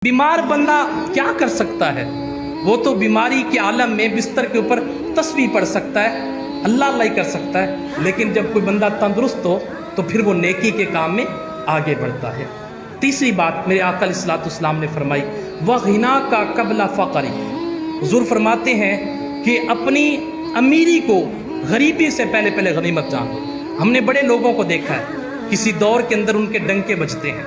बीमार बंदा क्या कर सकता है? वो तो बीमारी के आलम में बिस्तर के ऊपर तस्बीह पढ़ सकता है, अल्लाह अल्लाह ही कर सकता है। लेकिन जब कोई बंदा तंदुरुस्त हो तो फिर वो नेकी के काम में आगे बढ़ता है। तीसरी बात मेरे आका अलैहिस्सलाम ने फरमाई, वह गिना का कबला फ़क़री। हुज़ूर फरमाते हैं कि अपनी अमीरी को गरीबी से पहले पहले गनीमत जान लो। हमने बड़े लोगों को देखा है, किसी दौर के अंदर उनके डंके बजते हैं,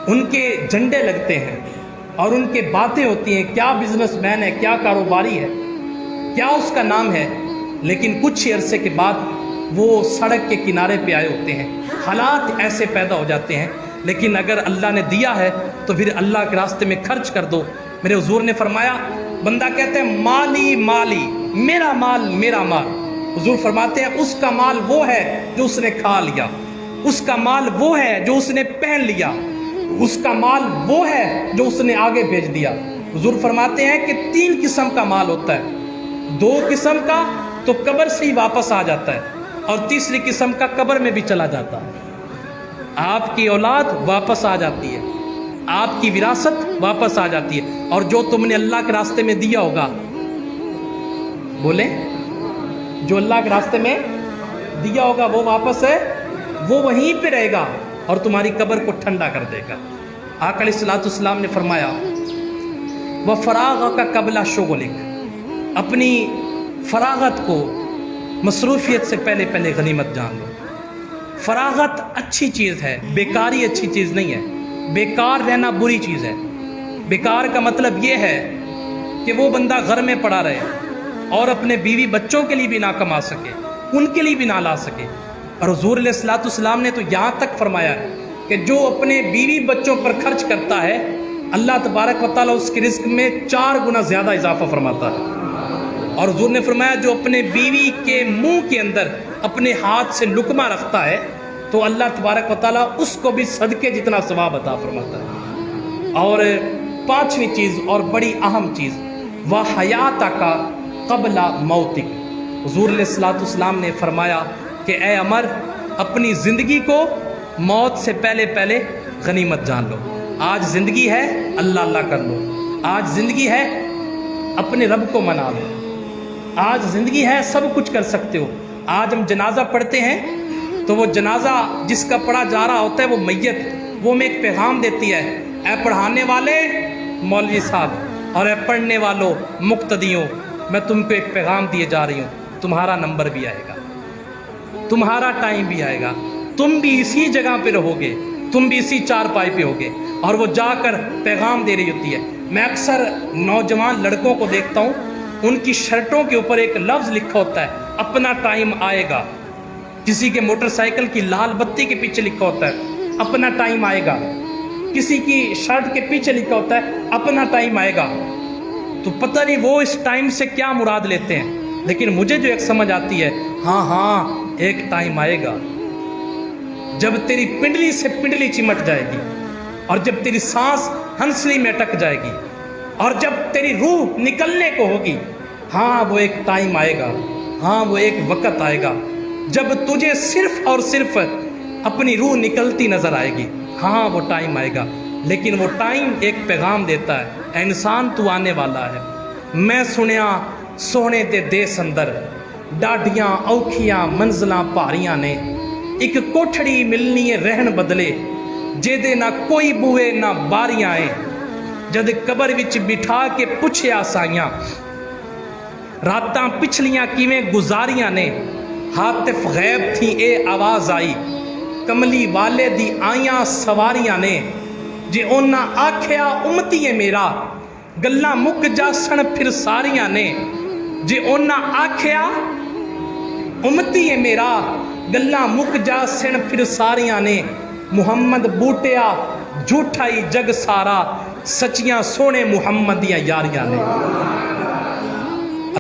उनके झंडे लगते हैं और उनके बातें होती हैं, क्या बिजनेसमैन है, क्या कारोबारी है, क्या उसका नाम है। लेकिन कुछ ही अरसे के बाद वो सड़क के किनारे पे आए होते हैं। हालात ऐसे पैदा हो जाते हैं। लेकिन अगर अल्लाह ने दिया है तो फिर अल्लाह के रास्ते में खर्च कर दो। मेरे हुजूर ने फरमाया, बंदा कहते हैं माली माली, मेरा माल मेरा माल। हुजूर फरमाते हैं उसका माल वो है जो उसने खा लिया, उसका माल वो है जो उसने पहन लिया, उसका माल वो है जो उसने आगे भेज दिया। हुजूर फरमाते हैं कि 3 किस्म का माल होता है। 2 किस्म का तो कब्र से ही वापस आ जाता है और तीसरी किस्म का कब्र में भी चला जाता है। आपकी औलाद वापस आ जाती है, आपकी विरासत वापस आ जाती है, और जो तुमने अल्लाह के रास्ते में दिया होगा, बोले जो अल्लाह के रास्ते में दिया होगा वो वापस है, वो वहीं पे रहेगा और तुम्हारी कब्र को ठंडा कर देगा। आका अलैहिस्सलाम ने फरमाया, वह फराग का कबला शुगलिक, अपनी फरागत को मसरूफियत से पहले पहले गनीमत जान लो। फरागत अच्छी चीज़ है, बेकारी अच्छी चीज़ नहीं है। बेकार रहना बुरी चीज़ है। बेकार का मतलब ये है कि वो बंदा घर में पड़ा रहे और अपने बीवी बच्चों के लिए भी ना कमा सके, उनके लिए भी ना ला सके। और हुज़ूर अलैहिस्सलाम ने तो यहाँ तक फरमाया कि जो अपने बीवी बच्चों पर खर्च करता है, अल्लाह तबारक व तआला उसके रिज़्क़ में 4 गुना ज़्यादा इजाफा फरमाता है। और हुज़ूर ने फरमाया, जो अपने बीवी के मुंह के अंदर अपने हाथ से लुकमा रखता है तो अल्लाह तबारक व तआला उसको भी सदके जितना सवाब अता फरमाता है। और 5वीं चीज़ और बड़ी अहम चीज़, वह हयात का क़ब्ला मौतिक। हुज़ूर अलैहिस्सलाम ने फरमाया कि ए अमर, अपनी ज़िंदगी को मौत से पहले पहले गनीमत जान लो। आज ज़िंदगी है, अल्लाह अल्लाह कर लो। आज ज़िंदगी है, अपने रब को मना लो। आज ज़िंदगी है, सब कुछ कर सकते हो। आज हम जनाजा पढ़ते हैं तो वो जनाजा जिसका पढ़ा जा रहा होता है, वो मैयत, वो में एक पैगाम देती है, ए पढ़ाने वाले मौलवी साहब और ए पढ़ने वालों मुक्तदियों, मैं तुमको एक पैगाम दिए जा रही हूँ, तुम्हारा नंबर भी आएगा, तुम्हारा टाइम भी आएगा, तुम भी इसी जगह पे रहोगे, तुम भी इसी चारपाई पे होगे। और वो जाकर पैगाम दे रही होती है। मैं अक्सर नौजवान लड़कों को देखता हूँ, उनकी शर्टों के ऊपर एक लफ्ज़ लिखा होता है, अपना टाइम आएगा। किसी के मोटरसाइकिल की लाल बत्ती के पीछे लिखा होता है, अपना टाइम आएगा। किसी की शर्ट के पीछे लिखा होता है, अपना टाइम आएगा। तो पता नहीं वो इस टाइम से क्या मुराद लेते हैं, लेकिन मुझे जो एक समझ आती है, हाँ हाँ, एक टाइम आएगा जब तेरी पिंडली से पिंडली चिमट जाएगी, और जब तेरी सांस हंसली में अटक जाएगी, और जब तेरी रूह निकलने को होगी। हाँ, वो एक टाइम आएगा, हाँ वो एक वक़्त आएगा जब तुझे सिर्फ और सिर्फ अपनी रूह निकलती नज़र आएगी। हाँ, वो टाइम आएगा। लेकिन वो टाइम एक पैगाम देता है, ऐ इंसान तू आने वाला है। मैं सुनिया सोने दे देस अंदर डाडियाँ औखियाँ मंजिलां भारियां ने, एक कोठड़ी मिलनी है रहन बदले, जेदे ना कोई बूहे ना बारियां है। जद कबर विच बिठा के पुछया साइयां, रातां पिछलियां किवें गुजारियां ने। हातिफ गैब थी ए आवाज़ आई, कमली वाले दी आइयां सवारियां ने। जे उन्हां आख्या उम्मतीए मेरा, गल्लां मुक जासन फिर सारियां ने। जे उन्हां आख्या उम्मतीए मेरा, गल्लां मुक जासन फिर सारियां ने। मुहम्मद बूटिया झूठा ही जग सारा, सच्चियां सोने मुहम्मद दियां यारियां ने।